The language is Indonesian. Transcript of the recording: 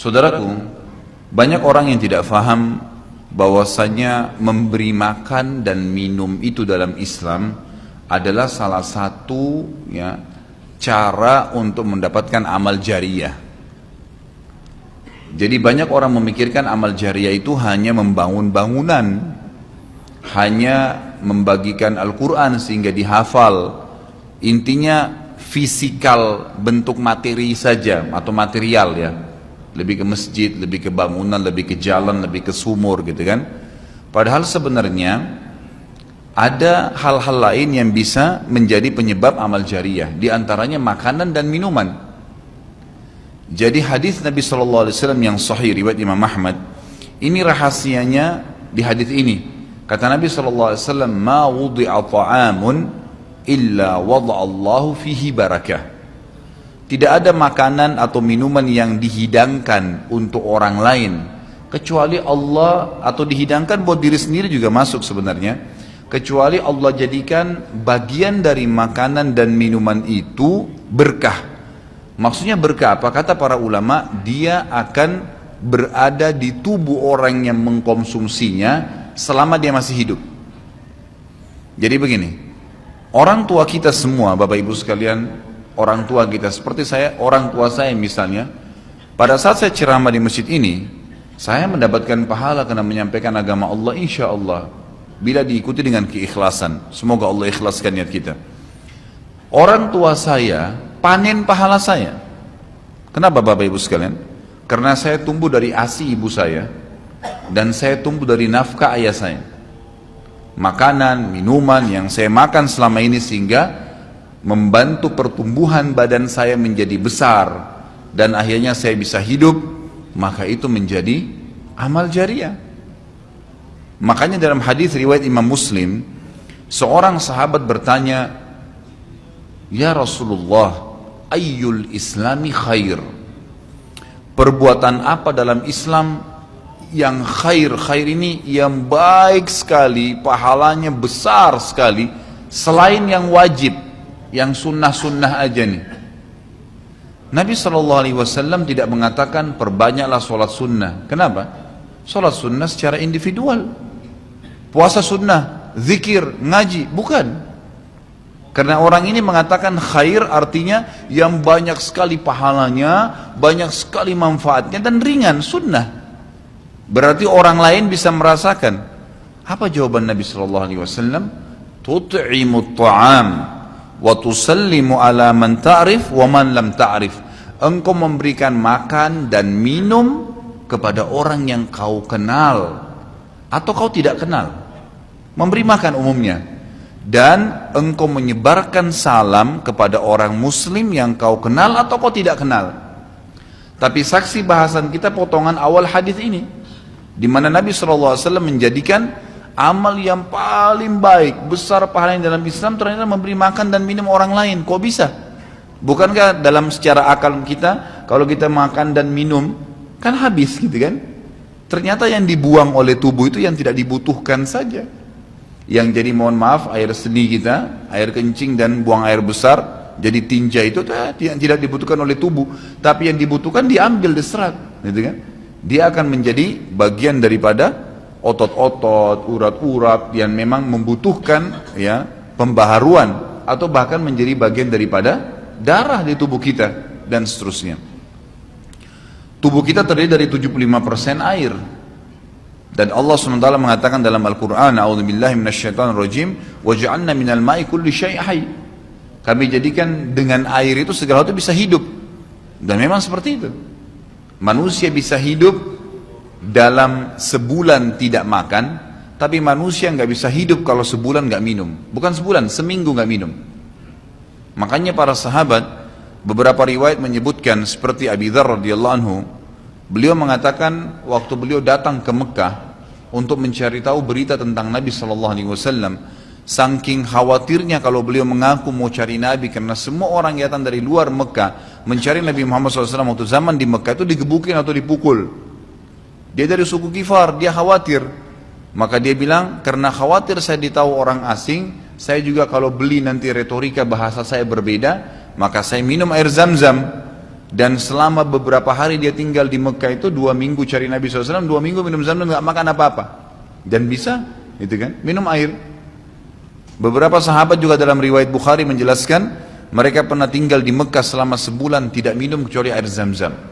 Saudaraku, banyak orang yang tidak faham bahwasanya memberi makan dan minum itu dalam Islam adalah salah satu cara untuk mendapatkan amal jariyah. Jadi banyak orang memikirkan amal jariyah itu hanya membangun bangunan, hanya membagikan Al-Quran sehingga dihafal. Intinya fisikal, bentuk materi saja atau material ya. Lebih ke masjid, lebih ke bangunan, lebih ke jalan, lebih ke sumur gitu kan. Padahal sebenarnya ada hal-hal lain yang bisa menjadi penyebab amal jariyah. Di antaranya makanan dan minuman. Jadi hadis Nabi SAW yang sahih riwayat Imam Ahmad, ini rahasianya di hadis ini. Kata Nabi SAW, "Ma wudi'a ta'amun illa wada'allahu fihi barakah." Tidak ada makanan atau minuman yang dihidangkan untuk orang lain kecuali Allah, atau dihidangkan buat diri sendiri juga masuk sebenarnya, kecuali Allah jadikan bagian dari makanan dan minuman itu berkah. Maksudnya berkah apa? Kata para ulama, dia akan berada di tubuh orang yang mengkonsumsinya selama dia masih hidup. Jadi begini, orang tua kita semua, Bapak Ibu sekalian, orang tua kita seperti saya, orang tua saya misalnya, pada saat saya ceramah di masjid ini, saya mendapatkan pahala karena menyampaikan agama Allah, insya Allah, bila diikuti dengan keikhlasan. Semoga Allah ikhlaskan niat kita. Orang tua saya panen pahala saya. Kenapa Bapak Ibu sekalian? Karena saya tumbuh dari ASI ibu saya, dan saya tumbuh dari nafkah ayah saya. Makanan, minuman yang saya makan selama ini sehingga membantu pertumbuhan badan saya menjadi besar, dan akhirnya saya bisa hidup, maka itu menjadi amal jariyah. Makanya dalam hadis riwayat Imam Muslim, seorang sahabat bertanya, "Ya Rasulullah, ayyul islami khair?" Perbuatan apa dalam Islam yang khair? Khair ini yang baik sekali, pahalanya besar sekali, selain yang wajib, yang sunnah-sunnah aja nih. Nabi SAW tidak mengatakan perbanyaklah sholat sunnah. Kenapa? Sholat sunnah secara individual, puasa sunnah, zikir, ngaji, bukan. Karena orang ini mengatakan khair artinya yang banyak sekali pahalanya, banyak sekali manfaatnya, dan ringan, sunnah. Berarti orang lain bisa merasakan. Apa jawaban Nabi SAW? Tut'imut ta'am wa tusallimu ala man ta'rif wa man lam ta'rif. Engkau memberikan makan dan minum kepada orang yang kau kenal atau kau tidak kenal. Memberi makan umumnya. Dan engkau menyebarkan salam kepada orang muslim yang kau kenal atau kau tidak kenal. Tapi saksi bahasan kita potongan awal hadis ini, di mana Nabi SAW menjadikan amal yang paling baik, besar pahalanya dalam Islam ternyata memberi makan dan minum orang lain. Kok bisa? Bukankah dalam secara akal kita, kalau kita makan dan minum kan habis gitu kan? Ternyata yang dibuang oleh tubuh itu yang tidak dibutuhkan saja. Yang jadi mohon maaf air seni kita, air kencing dan buang air besar, jadi tinja itu yang tidak dibutuhkan oleh tubuh, tapi yang dibutuhkan diambil, diserap, gitu kan? Dia akan menjadi bagian daripada otot-otot, urat-urat yang memang membutuhkan pembaharuan, atau bahkan menjadi bagian daripada darah di tubuh kita dan seterusnya. Tubuh kita terdiri dari 75% air. Dan Allah SWT mengatakan dalam Al-Quran, "A'udzubillahi minasyaitonirrajim, waja'alna minal ma'i kulli syai' hayy." Kami jadikan dengan air itu segala sesuatu bisa hidup. Dan memang seperti itu. Manusia bisa hidup dalam sebulan tidak makan, tapi manusia nggak bisa hidup kalau sebulan nggak minum. Bukan sebulan, seminggu nggak minum. Makanya para sahabat, beberapa riwayat menyebutkan seperti Abi Dzar radhiyallahu anhu, beliau mengatakan waktu beliau datang ke Mekah untuk mencari tahu berita tentang Nabi SAW, saking khawatirnya kalau beliau mengaku mau cari Nabi, karena semua orang yang datang dari luar Mekah mencari Nabi Muhammad SAW waktu zaman di Mekah itu digebukin atau dipukul. Dia dari suku Kifar, dia khawatir. Maka dia bilang, karena khawatir saya ditahu orang asing, saya juga kalau beli nanti retorika bahasa saya berbeda, maka saya minum air Zam-Zam. Dan selama beberapa hari dia tinggal di Mekah itu 2 minggu cari Nabi SAW, 2 minggu minum Zamzam nggak makan apa-apa. Dan bisa, gitu kan, minum air. Beberapa sahabat juga dalam riwayat Bukhari menjelaskan mereka pernah tinggal di Mekah selama sebulan tidak minum kecuali air Zamzam.